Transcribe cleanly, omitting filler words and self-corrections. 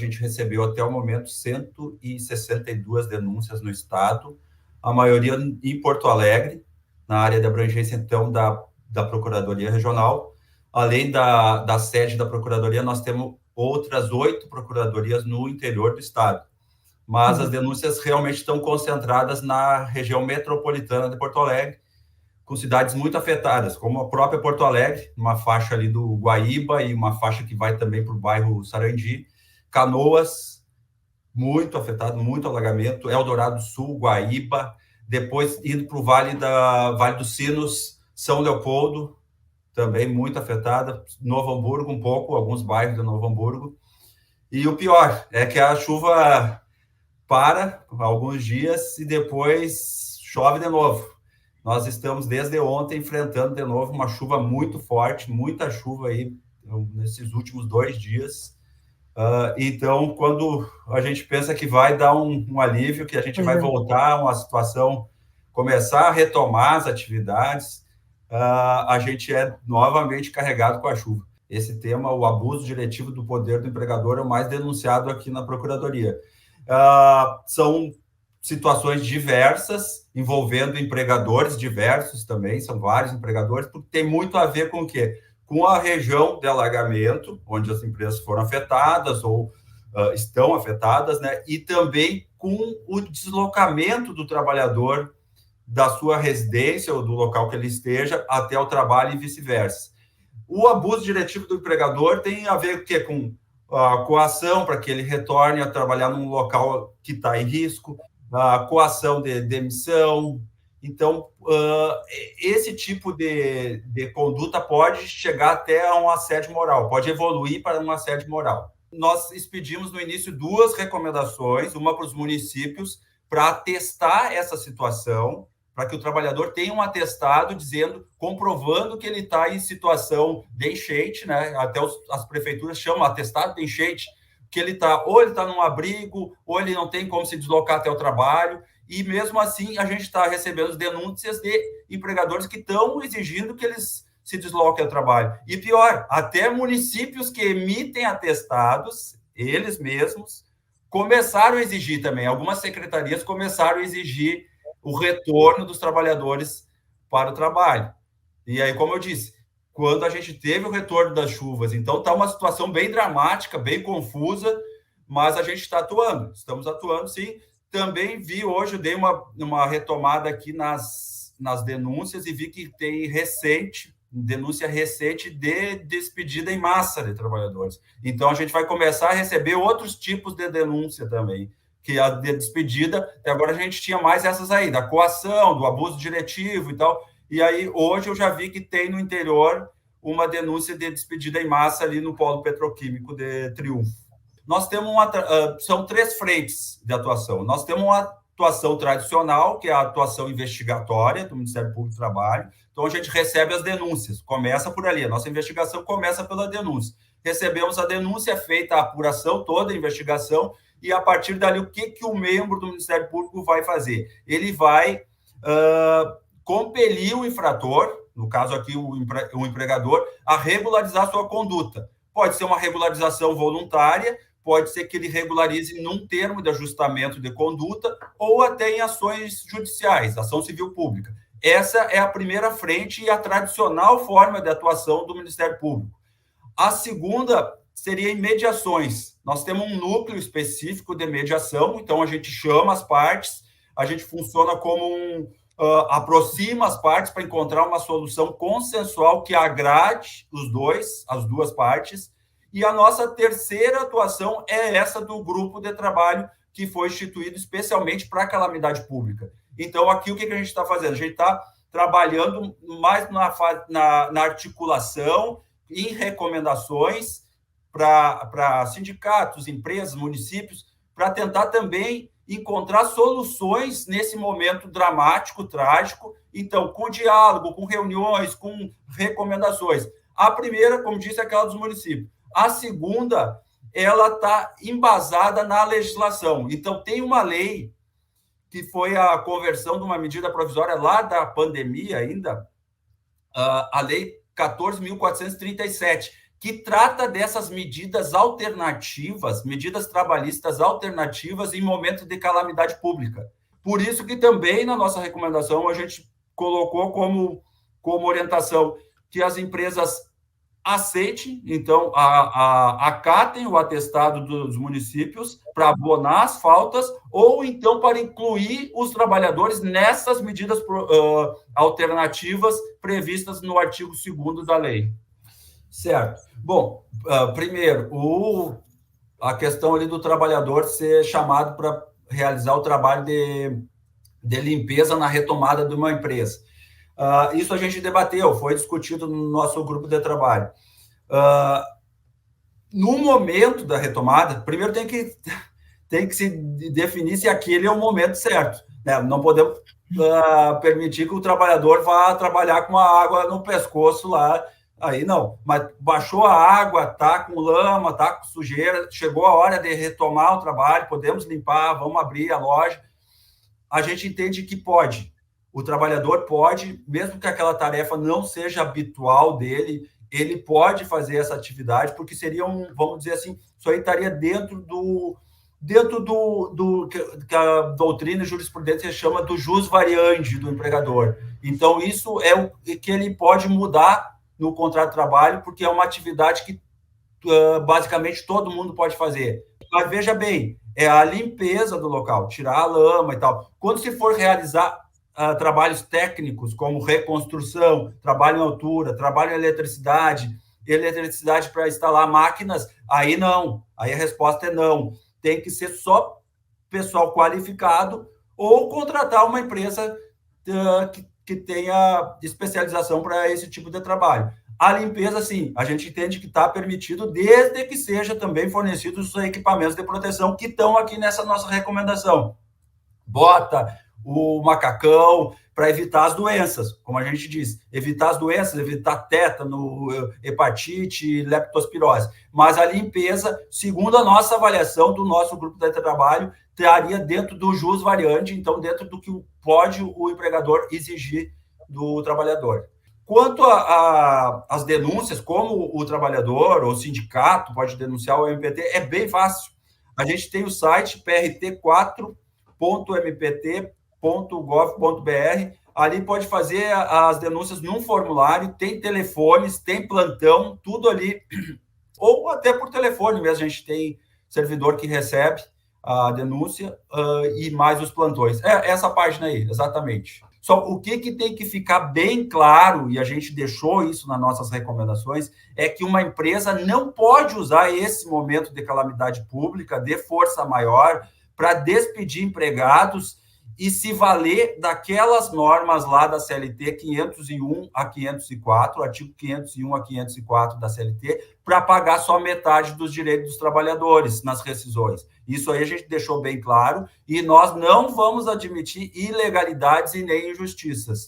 gente recebeu até o momento 162 denúncias no estado, a maioria em Porto Alegre, na área de abrangência, então, da Procuradoria Regional. Além da sede da Procuradoria, nós temos outras 8 procuradorias no interior do estado. Mas as denúncias realmente estão concentradas na região metropolitana de Porto Alegre, com cidades muito afetadas, como a própria Porto Alegre, uma faixa ali do Guaíba e uma faixa que vai também para o bairro Sarandi, Canoas, muito afetado, muito alagamento, Eldorado Sul, Guaíba, depois indo para o Vale dos Sinos, São Leopoldo, também muito afetada, Novo Hamburgo um pouco, alguns bairros de Novo Hamburgo. E o pior é que a chuva para alguns dias e depois chove de novo. Nós estamos desde ontem enfrentando de novo uma chuva muito forte, muita chuva aí nesses últimos 2 dias. Então, quando a gente pensa que vai dar um alívio, que a gente vai voltar a uma situação, começar a retomar as atividades, a gente é novamente carregado com a chuva. Esse tema, o abuso diretivo do poder do empregador, é o mais denunciado aqui na Procuradoria. São situações diversas, envolvendo empregadores diversos também, são vários empregadores, porque tem muito a ver com o quê? Com a região de alagamento, onde as empresas foram afetadas ou estão afetadas, né? E também com o deslocamento do trabalhador da sua residência ou do local que ele esteja até o trabalho e vice-versa. O abuso diretivo do empregador tem a ver com a coação para que ele retorne a trabalhar num local que está em risco, a coação de demissão. Então, esse tipo de conduta pode chegar até a um assédio moral, pode evoluir para um assédio moral. Nós expedimos no início 2 recomendações, uma para os municípios, para atestar essa situação, para que o trabalhador tenha um atestado comprovando que ele está em situação de enchente, né? Até as prefeituras chamam atestado de enchente, que ele está num abrigo, ou ele não tem como se deslocar até o trabalho, e mesmo assim a gente está recebendo denúncias de empregadores que estão exigindo que eles se desloquem ao trabalho. E pior, até municípios que emitem atestados, eles mesmos, começaram a exigir também, algumas secretarias começaram a exigir o retorno dos trabalhadores para o trabalho. E aí, como eu disse, quando a gente teve o retorno das chuvas, então está uma situação bem dramática, bem confusa, mas a gente está atuando, estamos atuando sim. Também vi hoje, dei uma retomada aqui nas denúncias e vi que tem denúncia recente de despedida em massa de trabalhadores. Então, a gente vai começar a receber outros tipos de denúncia também, que a de despedida, até agora a gente tinha mais essas aí, da coação, do abuso diretivo e tal, e aí hoje eu já vi que tem no interior uma denúncia de despedida em massa ali no polo petroquímico de Triunfo. Nós temos são 3 frentes de atuação. Nós temos uma atuação tradicional, que é a atuação investigatória do Ministério Público do Trabalho. Então, a gente recebe as denúncias, começa por ali. A nossa investigação começa pela denúncia. Recebemos a denúncia, é feita a apuração, toda a investigação, e a partir dali, o que o membro do Ministério Público vai fazer? Ele vai compelir o infrator, no caso aqui o empregador, a regularizar sua conduta. Pode ser uma regularização voluntária, pode ser que ele regularize num termo de ajustamento de conduta ou até em ações judiciais, ação civil pública. Essa é a primeira frente e a tradicional forma de atuação do Ministério Público. A segunda seria em mediações. Nós temos um núcleo específico de mediação, então a gente chama as partes, a gente funciona como aproxima as partes para encontrar uma solução consensual que agrade as duas partes. E a nossa terceira atuação é essa do grupo de trabalho que foi instituído especialmente para a calamidade pública. Então, aqui o que a gente está fazendo? A gente está trabalhando mais na articulação, em recomendações para sindicatos, empresas, municípios, para tentar também encontrar soluções nesse momento dramático, trágico. Então, com diálogo, com reuniões, com recomendações. A primeira, como disse, é aquela dos municípios. A segunda, ela está embasada na legislação. Então, tem uma lei que foi a conversão de uma medida provisória lá da pandemia ainda, a Lei 14.437, que trata dessas medidas alternativas, medidas trabalhistas alternativas em momento de calamidade pública. Por isso que também na nossa recomendação a gente colocou como orientação que as empresas aceitem, então, acatem o atestado dos municípios para abonar as faltas ou então para incluir os trabalhadores nessas medidas alternativas previstas no artigo 2º da lei. Certo. Bom, primeiro, a questão ali do trabalhador ser chamado para realizar o trabalho de limpeza na retomada de uma empresa. Isso a gente debateu, foi discutido no nosso grupo de trabalho. No momento da retomada, primeiro tem que se definir se aquele é o momento certo, né? Não podemos permitir que o trabalhador vá trabalhar com a água no pescoço lá, aí não. Mas baixou a água, tá com lama, tá com sujeira, chegou a hora de retomar o trabalho, podemos limpar, vamos abrir a loja. A gente entende que pode. O trabalhador pode, mesmo que aquela tarefa não seja habitual dele, ele pode fazer essa atividade, porque seria vamos dizer assim, isso aí estaria dentro do que a doutrina e jurisprudência chama do jus variandi do empregador. Então, isso é o que ele pode mudar no contrato de trabalho, porque é uma atividade que basicamente todo mundo pode fazer. Mas veja bem, é a limpeza do local, tirar a lama e tal. Quando se for realizar trabalhos técnicos, como reconstrução, trabalho em altura, trabalho em eletricidade para instalar máquinas, aí não. Aí a resposta é não. Tem que ser só pessoal qualificado ou contratar uma empresa que tenha especialização para esse tipo de trabalho. A limpeza, sim, a gente entende que está permitido, desde que seja também fornecidos os equipamentos de proteção que estão aqui nessa nossa recomendação. Bota, o macacão, para evitar as doenças, como a gente diz, evitar as doenças, evitar tétano, hepatite, leptospirose. Mas a limpeza, segundo a nossa avaliação do nosso grupo de trabalho, estaria dentro do jus variandi, então dentro do que pode o empregador exigir do trabalhador. Quanto às denúncias, como o trabalhador ou o sindicato pode denunciar o MPT, é bem fácil. A gente tem o site prt4.mpt.gov.br, ali pode fazer as denúncias num formulário, tem telefones, tem plantão, tudo ali, ou até por telefone mesmo, a gente tem servidor que recebe a denúncia e mais os plantões. É essa página aí, exatamente. Só o que tem que ficar bem claro, e a gente deixou isso nas nossas recomendações, é que uma empresa não pode usar esse momento de calamidade pública, de força maior, para despedir empregados e se valer daquelas normas lá da CLT 501 a 504, artigo 501 a 504 da CLT, para pagar só metade dos direitos dos trabalhadores nas rescisões. Isso aí a gente deixou bem claro, e nós não vamos admitir ilegalidades e nem injustiças.